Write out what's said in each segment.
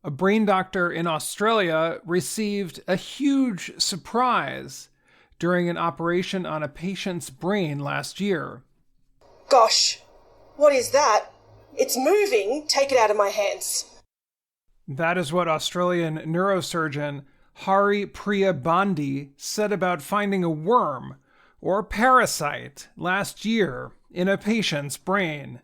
A brain doctor in Australia received a huge surprise during an operation on a patient's brain last year. Gosh, what is that? It's moving. Take it out of my hands. That is what Australian neurosurgeon Hari Priya Bandi said about finding a worm or parasite last year in a patient's brain.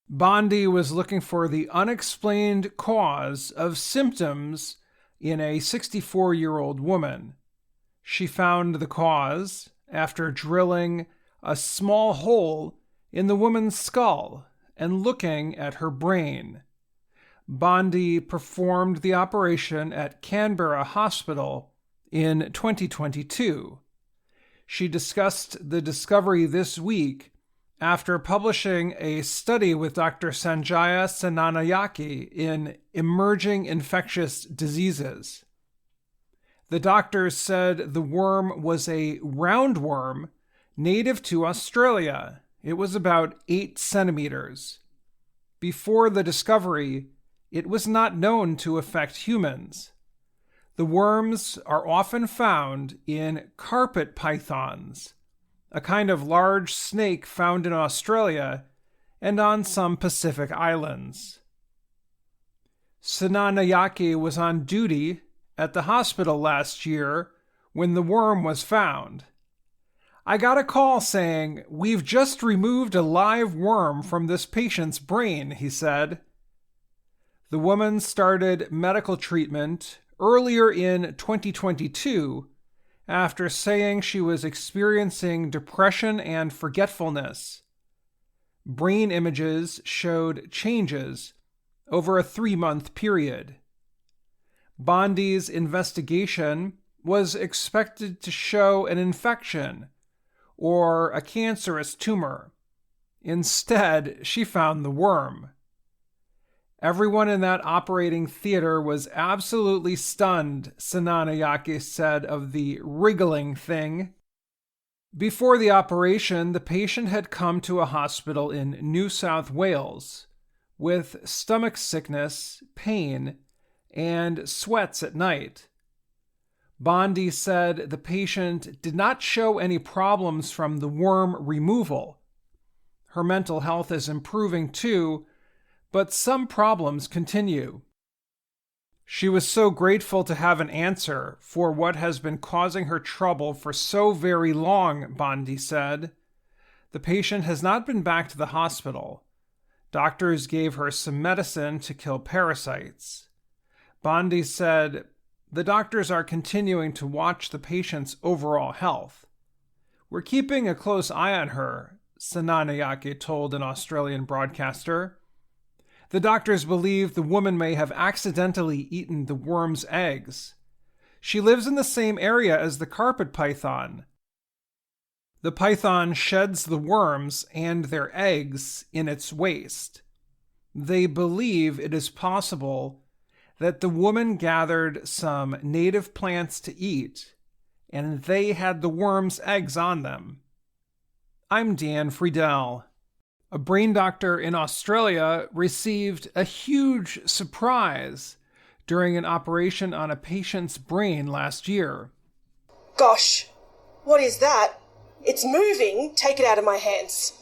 Bandi was looking for the unexplained cause of symptoms in a 64-year-old woman. She found the cause after drilling a small hole in the woman's skull and looking at her brain. Bandi performed the operation at Canberra Hospital in 2022. She discussed the discovery this week after publishing a study with Dr. Sanjaya Senanayake in Emerging Infectious Diseases. The doctors said the worm was a roundworm native to Australia. It was about 8 centimeters. Before the discovery, it was not known to affect humans. The worms are often found in carpet pythons, a kind of large snake found in Australia and on some Pacific islands. Senanayake was on duty at the hospital last year when the worm was found. I got a call saying, "We've just removed a live worm from this patient's brain," he said. The woman started medical treatment earlier in 2022 after saying she was experiencing depression and forgetfulness. Brain images showed changes over a 3-month period. Bandi's investigation was expected to show an infection or a cancerous tumor. Instead, she found the worm. Everyone in that operating theater was absolutely stunned, Senanayake said of the wriggling thing. Before the operation, the patient had come to a hospital in New South Wales with stomach sickness, pain, and sweats at night. Bandi said the patient did not show any problems from the worm removal. Her mental health is improving too, but some problems continue. She was so grateful to have an answer for what has been causing her trouble for so very long, Bandi said. The patient has not been back to the hospital. Doctors gave her some medicine to kill parasites. Bandi said, "The doctors are continuing to watch the patient's overall health. We're keeping a close eye on her," Senanayake told an Australian broadcaster. The doctors believe the woman may have accidentally eaten the worm's eggs. She lives in the same area as the carpet python. The python sheds the worms and their eggs in its waste. They believe it is possible that the woman gathered some native plants to eat, and they had the worm's eggs on them. I'm Dan Friedel. A brain doctor in Australia received a huge surprise during an operation on a patient's brain last year. Gosh, what is that? It's moving. Take it out of my hands.